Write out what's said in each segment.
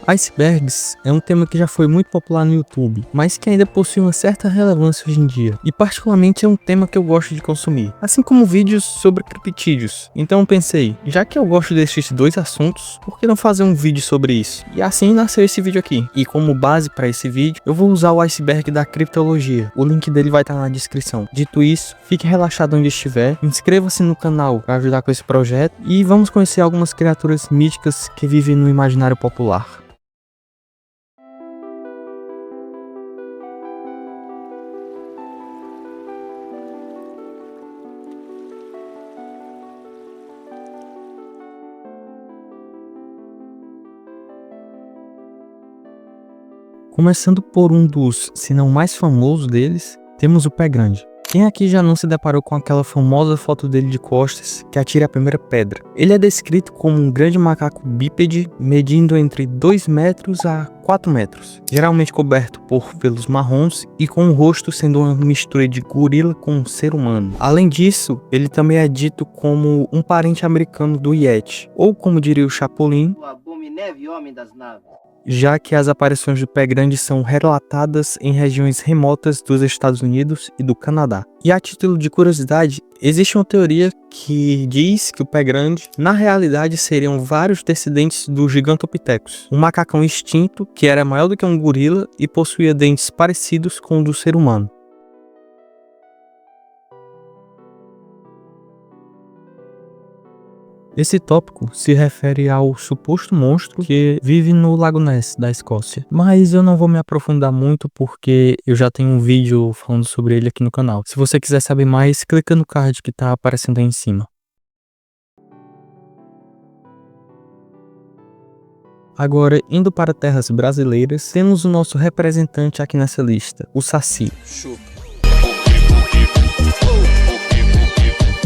Icebergs é um tema que já foi muito popular no YouTube, mas que ainda possui uma certa relevância hoje em dia, e particularmente é um tema que eu gosto de consumir, assim como vídeos sobre criptídeos. Então eu pensei, já que eu gosto desses dois assuntos, por que não fazer um vídeo sobre isso? E assim nasceu esse vídeo aqui. E como base para esse vídeo, eu vou usar o iceberg da criptologia. O link dele vai estar na descrição. Dito isso, fique relaxado onde estiver, inscreva-se no canal para ajudar com esse projeto e vamos conhecer algumas criaturas míticas que vivem no imaginário popular. Começando por um dos, se não mais famoso deles, temos o Pé Grande. Quem aqui já não se deparou com aquela famosa foto dele de costas que atira a primeira pedra? Ele é descrito como um grande macaco bípede medindo entre 2 metros a 4 metros, geralmente coberto por pelos marrons e com o rosto sendo uma mistura de gorila com um ser humano. Além disso, ele também é dito como um parente americano do Yeti, ou como diria o Chapolin, O abominável homem das naves. já que as aparições do Pé Grande são relatadas em regiões remotas dos Estados Unidos e do Canadá. E a título de curiosidade, existe uma teoria que diz que o Pé Grande, na realidade, seriam vários descendentes do Gigantopithecus, um macacão extinto que era maior do que um gorila e possuía dentes parecidos com o do ser humano. Esse tópico se refere ao suposto monstro que vive no Lago Ness, da Escócia. Mas eu não vou me aprofundar muito porque eu já tenho um vídeo falando sobre ele aqui no canal. Se você quiser saber mais, clica no card que tá aparecendo aí em cima. Agora, indo para terras brasileiras, temos o nosso representante aqui nessa lista, o Saci.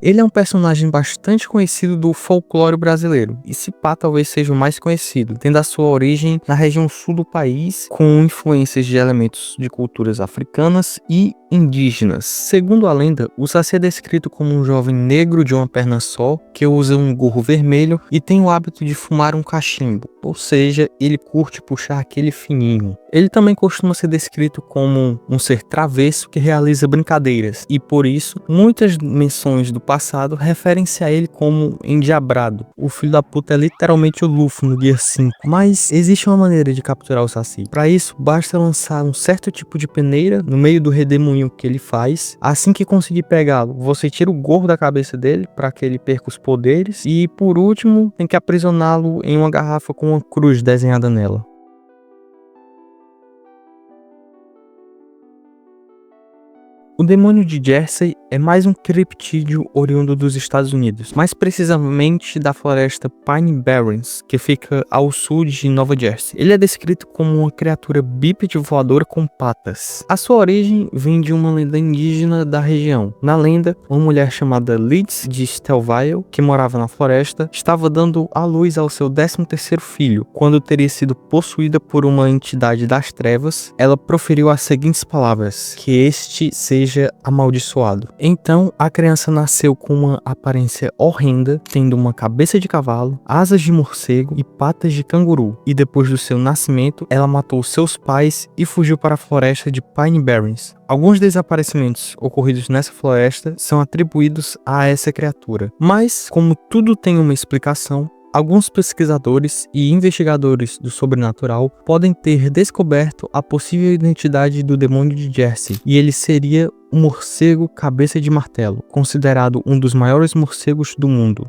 Ele é um personagem bastante conhecido do folclore brasileiro, e se pá talvez seja o mais conhecido, tendo a sua origem na região sul do país, com influências de elementos de culturas africanas e indígenas. Segundo a lenda, o Saci é descrito como um jovem negro de uma perna só, que usa um gorro vermelho e tem o hábito de fumar um cachimbo, ou seja, ele curte puxar aquele fininho. Ele também costuma ser descrito como um ser travesso que realiza brincadeiras, e por isso, muitas menções do passado referem-se a ele como endiabrado. O filho da puta é literalmente o Luffy no Gear 5. Mas existe uma maneira de capturar o Saci. Para isso, basta lançar um certo tipo de peneira no meio do redemoinho que ele faz. Assim que conseguir pegá-lo, você tira o gorro da cabeça dele para que ele perca os poderes. E por último, tem que aprisioná-lo em uma garrafa com uma cruz desenhada nela. O demônio de Jersey é mais um criptídeo oriundo dos Estados Unidos, mais precisamente da floresta Pine Barrens, que fica ao sul de Nova Jersey. Ele é descrito como uma criatura bípede voadora com patas. A sua origem vem de uma lenda indígena da região. Na lenda, uma mulher chamada Liz de Stelville, que morava na floresta, estava dando à luz ao seu 13º filho. Quando teria sido possuída por uma entidade das trevas, ela proferiu as seguintes palavras: que este seja amaldiçoado. Então a criança nasceu com uma aparência horrenda, tendo uma cabeça de cavalo, asas de morcego e patas de canguru. E depois do seu nascimento, ela matou seus pais e fugiu para a floresta de Pine Barrens. Alguns desaparecimentos ocorridos nessa floresta são atribuídos a essa criatura. Mas, como tudo tem uma explicação, alguns pesquisadores e investigadores do sobrenatural podem ter descoberto a possível identidade do demônio de Jersey, e ele seria o morcego cabeça de martelo, considerado um dos maiores morcegos do mundo.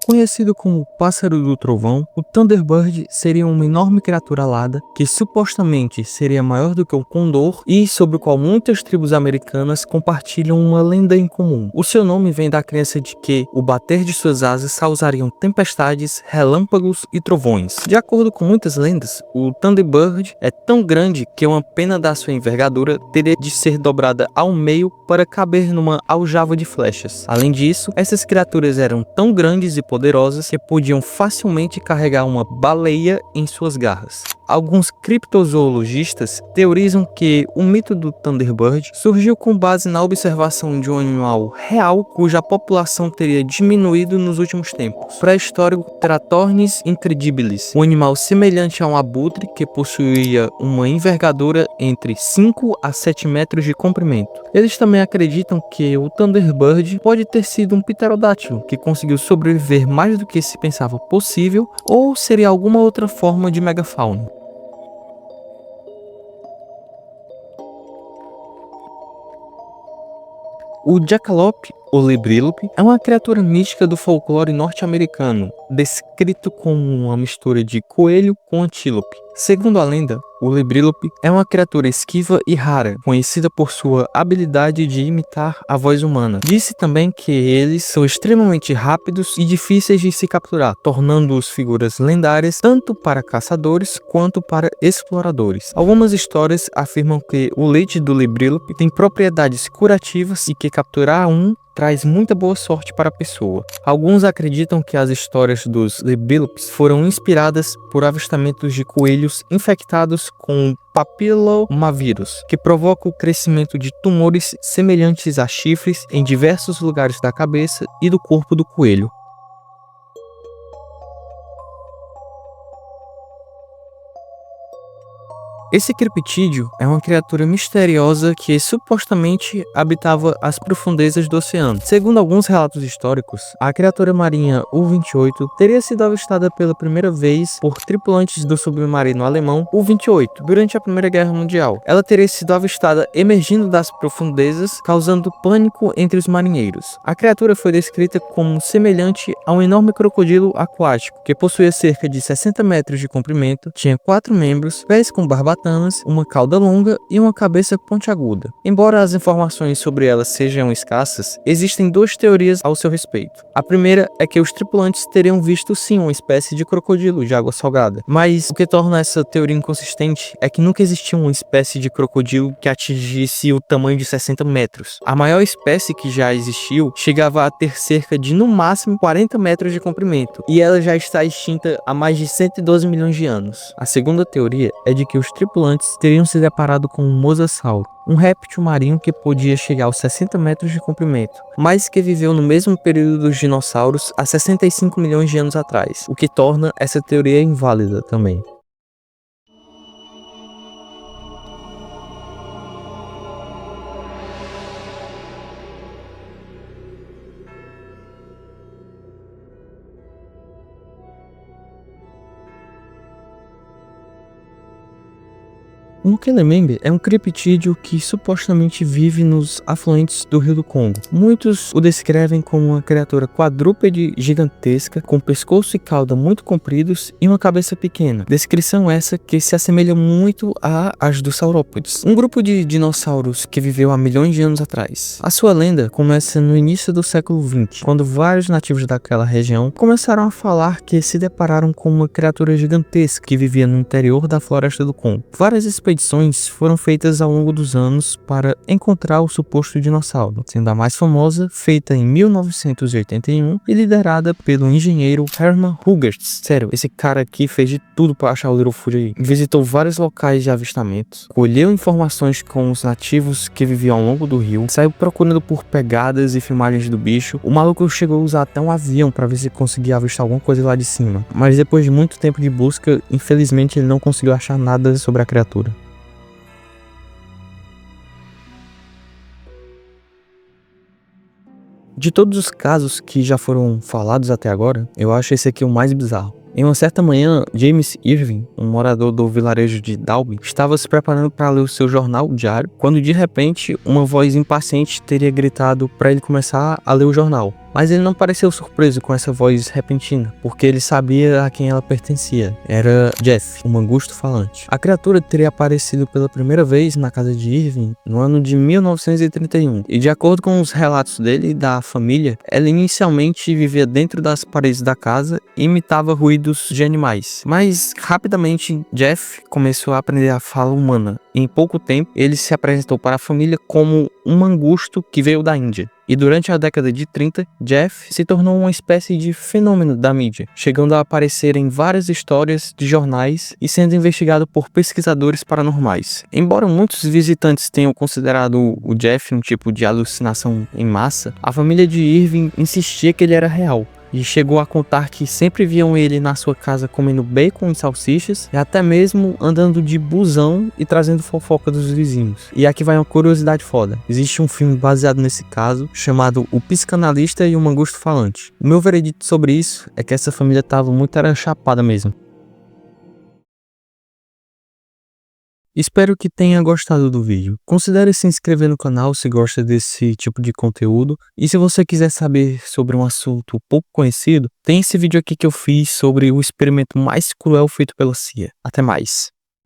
Conhecido como Pássaro do Trovão, o Thunderbird seria uma enorme criatura alada que supostamente seria maior do que o condor e sobre o qual muitas tribos americanas compartilham uma lenda em comum. O seu nome vem da crença de que o bater de suas asas causariam tempestades, relâmpagos e trovões. De acordo com muitas lendas, o Thunderbird é tão grande que uma pena da sua envergadura teria de ser dobrada ao meio para caber numa aljava de flechas. Além disso, essas criaturas eram tão grandes e poderosas poderosas que podiam facilmente carregar uma baleia em suas garras. Alguns criptozoologistas teorizam que o mito do Thunderbird surgiu com base na observação de um animal real cuja população teria diminuído nos últimos tempos. Pré-histórico Tratornis incredibilis, um animal semelhante a um abutre que possuía uma envergadura entre 5 a 7 metros de comprimento. Eles também acreditam que o Thunderbird pode ter sido um pterodátilo que conseguiu sobreviver mais do que se pensava possível, ou seria alguma outra forma de megafauna. O Jackalope, ou Librílope, é uma criatura mística do folclore norte-americano, descrito como uma mistura de coelho com antílope. Segundo a lenda, o Librílope é uma criatura esquiva e rara, conhecida por sua habilidade de imitar a voz humana. Disse também que eles são extremamente rápidos e difíceis de se capturar, tornando-os figuras lendárias tanto para caçadores quanto para exploradores. Algumas histórias afirmam que o leite do Librílope tem propriedades curativas e que capturar um traz muita boa sorte para a pessoa. Alguns acreditam que as histórias dos Librílopes foram inspiradas por avistamentos de coelhos infectados com papilomavírus, que provoca o crescimento de tumores semelhantes a chifres em diversos lugares da cabeça e do corpo do coelho. Esse criptídeo é uma criatura misteriosa que supostamente habitava as profundezas do oceano. Segundo alguns relatos históricos, a criatura marinha U-28 teria sido avistada pela primeira vez por tripulantes do submarino alemão U-28 durante a Primeira Guerra Mundial. Ela teria sido avistada emergindo das profundezas, causando pânico entre os marinheiros. A criatura foi descrita como semelhante a um enorme crocodilo aquático, que possuía cerca de 60 metros de comprimento, tinha 4 membros, pés com barbatanas, uma cauda longa e uma cabeça pontiaguda. Embora as informações sobre ela sejam escassas, existem duas teorias ao seu respeito. A primeira é que os tripulantes teriam visto sim uma espécie de crocodilo de água salgada, mas o que torna essa teoria inconsistente é que nunca existiu uma espécie de crocodilo que atingisse o tamanho de 60 metros. A maior espécie que já existiu chegava a ter cerca de no máximo 40 metros de comprimento, e ela já está extinta há mais de 112 milhões de anos. A segunda teoria é de que os tripulantes teriam se deparado com um mosasauro, um réptil marinho que podia chegar aos 60 metros de comprimento, mas que viveu no mesmo período dos dinossauros há 65 milhões de anos atrás, o que torna essa teoria inválida também. O Mukelemembe é um criptídeo que supostamente vive nos afluentes do Rio do Congo. Muitos o descrevem como uma criatura quadrúpede gigantesca, com pescoço e cauda muito compridos e uma cabeça pequena. Descrição essa que se assemelha muito às dos saurópodes, um grupo de dinossauros que viveu há milhões de anos atrás. A sua lenda começa no início do século XX, quando vários nativos daquela região começaram a falar que se depararam com uma criatura gigantesca que vivia no interior da floresta do Congo. Várias expedições foram feitas ao longo dos anos para encontrar o suposto dinossauro, sendo a mais famosa feita em 1981 e liderada pelo engenheiro Hermann Hugertz. Sério, esse cara aqui fez de tudo para achar o Littlefoot aí. Visitou vários locais de avistamentos, colheu informações com os nativos que viviam ao longo do rio, saiu procurando por pegadas e filmagens do bicho. O maluco chegou a usar até um avião para ver se conseguia avistar alguma coisa lá de cima, mas depois de muito tempo de busca, infelizmente ele não conseguiu achar nada sobre a criatura. De todos os casos que já foram falados até agora, eu acho esse aqui o mais bizarro. Em uma certa manhã, James Irving, um morador do vilarejo de Dalby, estava se preparando para ler o seu jornal diário, quando de repente uma voz impaciente teria gritado para ele começar a ler o jornal. Mas ele não pareceu surpreso com essa voz repentina, porque ele sabia a quem ela pertencia. Era Jeff, o mangusto falante. A criatura teria aparecido pela primeira vez na casa de Irving no ano de 1931. E de acordo com os relatos dele e da família, ela inicialmente vivia dentro das paredes da casa e imitava ruídos de animais. Mas rapidamente Jeff começou a aprender a fala humana. Em pouco tempo, ele se apresentou para a família como um mangusto que veio da Índia. E durante a década de 30, Jeff se tornou uma espécie de fenômeno da mídia, chegando a aparecer em várias histórias de jornais e sendo investigado por pesquisadores paranormais. Embora muitos visitantes tenham considerado o Jeff um tipo de alucinação em massa, a família de Irving insistia que ele era real. E chegou a contar que sempre viam ele na sua casa comendo bacon e salsichas, e até mesmo andando de busão e trazendo fofoca dos vizinhos. E aqui vai uma curiosidade foda. Existe um filme baseado nesse caso, chamado O Psicanalista e o Mangusto Falante. O meu veredito sobre isso é que essa família tava muito era chapada mesmo. Espero que tenha gostado do vídeo. Considere se inscrever no canal se gosta desse tipo de conteúdo. E se você quiser saber sobre um assunto pouco conhecido, tem esse vídeo aqui que eu fiz sobre o experimento mais cruel feito pela CIA. Até mais!